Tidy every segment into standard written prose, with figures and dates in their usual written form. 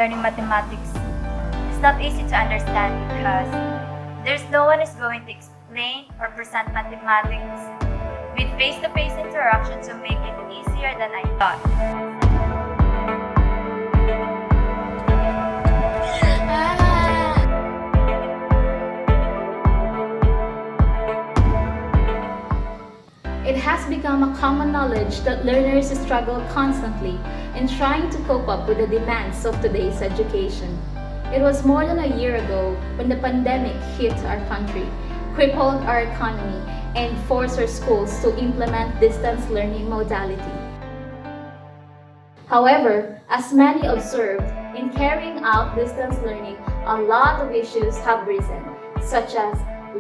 learning mathematics is not easy to understand because there's no one who's going to explain or present mathematics with face-to-face interaction to make it easier than I thought. It has become a common knowledge that learners struggle constantly in trying to cope up with the demands of today's education. It was more than a year ago when the pandemic hit our country, crippled our economy, and forced our schools to implement distance learning modality. However, as many observed, in carrying out distance learning, a lot of issues have risen, such as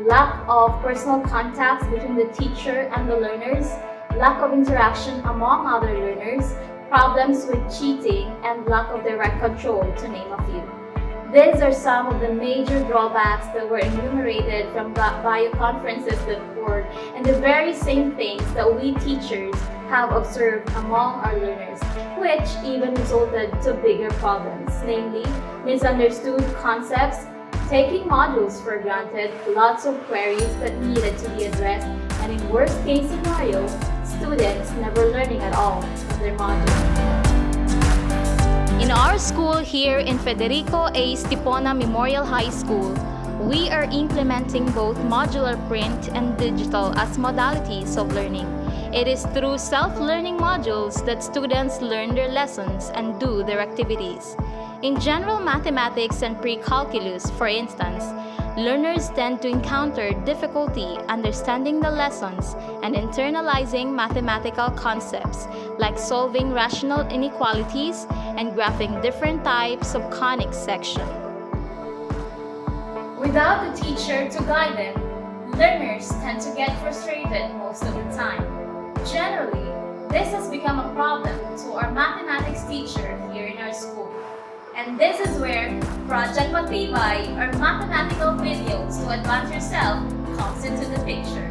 lack of personal contacts between the teacher and the learners, lack of interaction among other learners, problems with cheating, and lack of direct control, to name a few. These are some of the major drawbacks that were enumerated from bioconferences report, and the very same things that we teachers have observed among our learners, which even resulted to bigger problems, namely misunderstood concepts, taking modules for granted, lots of queries that needed to be addressed, and in worst case scenario, students never learning at all of their module. In our school here in Federico A. Estipona Memorial High School, we are implementing both modular print and digital as modalities of learning. It is through self-learning modules that students learn their lessons and do their activities. In general mathematics and pre-calculus, for instance, learners tend to encounter difficulty understanding the lessons and internalizing mathematical concepts like solving rational inequalities and graphing different types of conic section. Without a teacher to guide them, learners tend to get frustrated most of the time. Generally, this has become a problem to our mathematics teacher here in our school. And this is where Project Mativay, or mathematical videos to advance yourself, comes into the picture.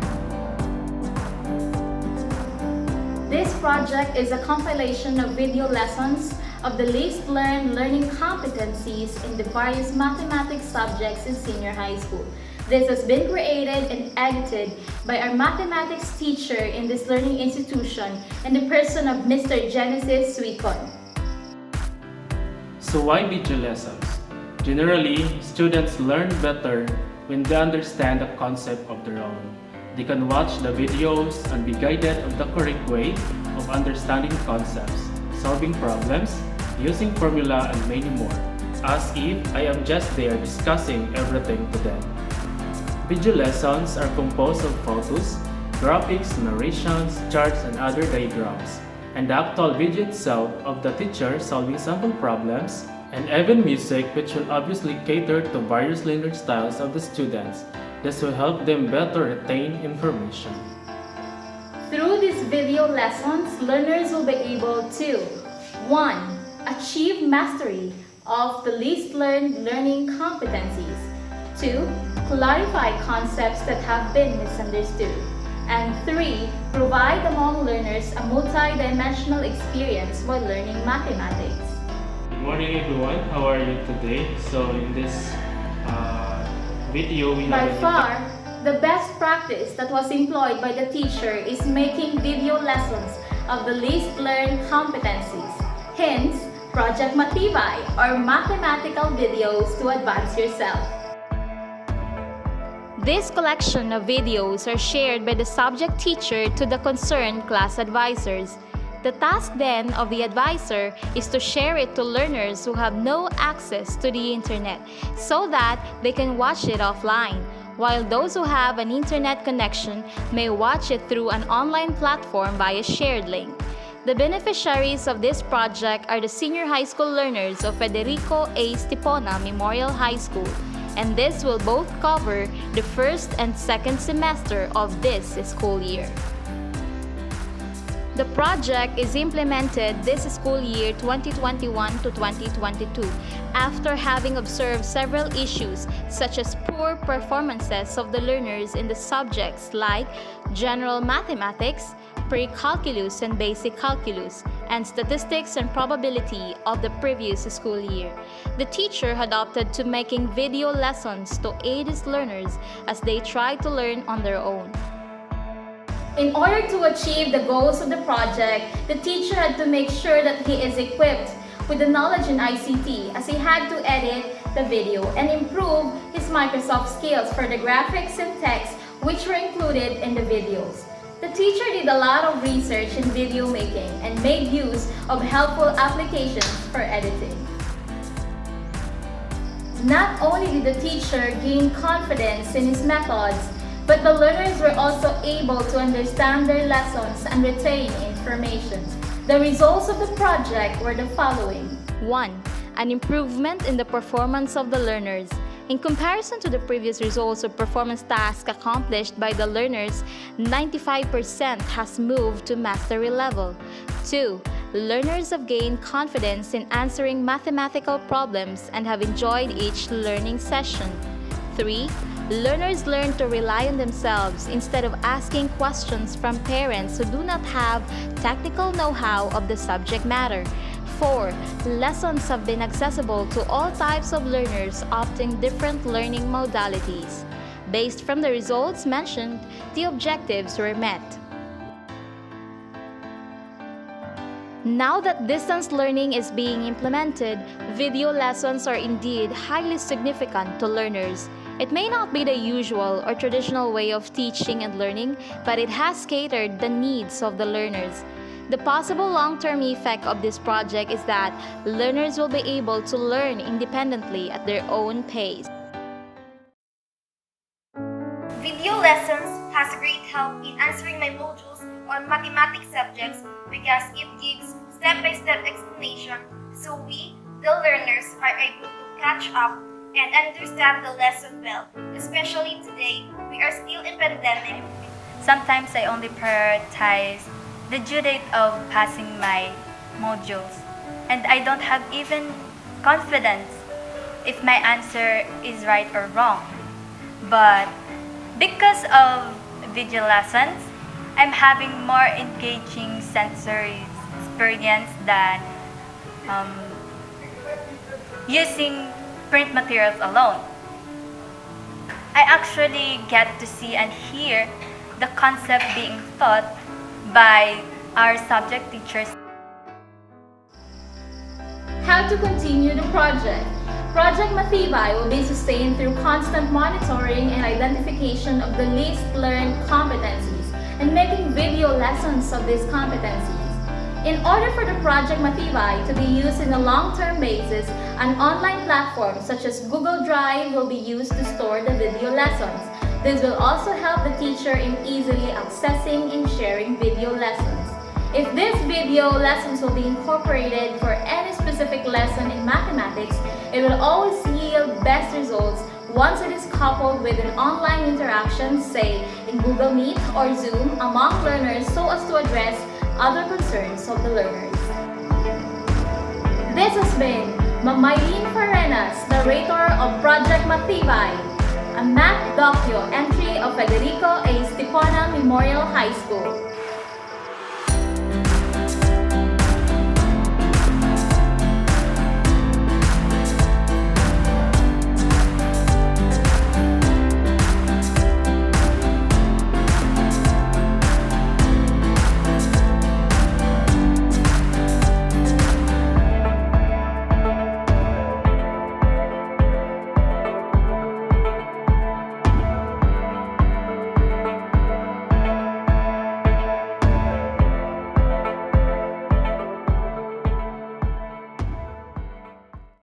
This project is a compilation of video lessons of the least learned learning competencies in the various mathematics subjects in senior high school. This has been created and edited by our mathematics teacher in this learning institution in the person of Mr. Jenesis. So why video lessons? Generally, students learn better when they understand the concept of their own. They can watch the videos and be guided on the correct way of understanding concepts, solving problems, using formula, and many more, as if I am just there discussing everything to them. Video lessons are composed of photos, graphics, narrations, charts, and other diagrams, and the actual video itself of the teacher solving sample problems, and even music, which will obviously cater to various learning styles of the students. This will help them better retain information. Through these video lessons, learners will be able to 1. Achieve mastery of the least learned learning competencies. 2. Clarify concepts that have been misunderstood. And 3. Provide among learners a multi-dimensional experience while learning mathematics. Good morning everyone, how are you today? So in this video we By far, the best practice that was employed by the teacher is making video lessons of the least learned competencies. Hence, Project Mativay, or mathematical videos to advance yourself. This collection of videos are shared by the subject teacher to the concerned class advisors. The task then of the advisor is to share it to learners who have no access to the internet so that they can watch it offline, while those who have an internet connection may watch it through an online platform via shared link. The beneficiaries of this project are the senior high school learners of Federico A. Estipona Memorial High School, and this will both cover the first and second semester of this school year. The project is implemented this school year 2021 to 2022 after having observed several issues such as poor performances of the learners in the subjects like general mathematics, pre-calculus and basic calculus, and statistics and probability of the previous school year. The teacher had opted to making video lessons to aid his learners as they tried to learn on their own. In order to achieve the goals of the project, the teacher had to make sure that he is equipped with the knowledge in ICT as he had to edit the video and improve his Microsoft skills for the graphics and text which were included in the videos. The teacher did a lot of research in video making and made use of helpful applications for editing. Not only did the teacher gain confidence in his methods, but the learners were also able to understand their lessons and retain information. The results of the project were the following. 1. An improvement in the performance of the learners. In comparison to the previous results of performance tasks accomplished by the learners, 95% has moved to mastery level. 2. Learners have gained confidence in answering mathematical problems and have enjoyed each learning session. 3. Learners learn to rely on themselves instead of asking questions from parents who do not have technical know-how of the subject matter. 4. Lessons have been accessible to all types of learners opting different learning modalities. Based from the results mentioned, the objectives were met. Now that distance learning is being implemented, video lessons are indeed highly significant to learners. It may not be the usual or traditional way of teaching and learning, but it has catered the needs of the learners. The possible long-term effect of this project is that learners will be able to learn independently at their own pace. Video lessons has great help in answering my modules on mathematics subjects because it gives step-by-step explanation so we, the learners, are able to catch up and understand the lesson well. Especially today, we are still in pandemic. Sometimes I only prioritize the due date of passing my modules, and I don't have even confidence if my answer is right or wrong. But because of video lessons, I'm having more engaging sensory experience than using print materials alone. I actually get to see and hear the concept being taught by our subject teachers. How to continue the project? Project Mathevay will be sustained through constant monitoring and identification of the least learned competencies and making video lessons of these competencies. In order for the Project Mathevay to be used in a long-term basis, an online platform such as Google Drive will be used to store the video lessons. This will also help the teacher in easily accessing and sharing video lessons. If these video lessons will be incorporated for any specific lesson in mathematics, it will always yield best results once it is coupled with an online interaction, say in Google Meet or Zoom, among learners so as to address other concerns of the learners. This has been Ma'Mylene Farenas, narrator of Project Mathevay, a Math-Dokyu entry of Federico A. Estipona Memorial High School.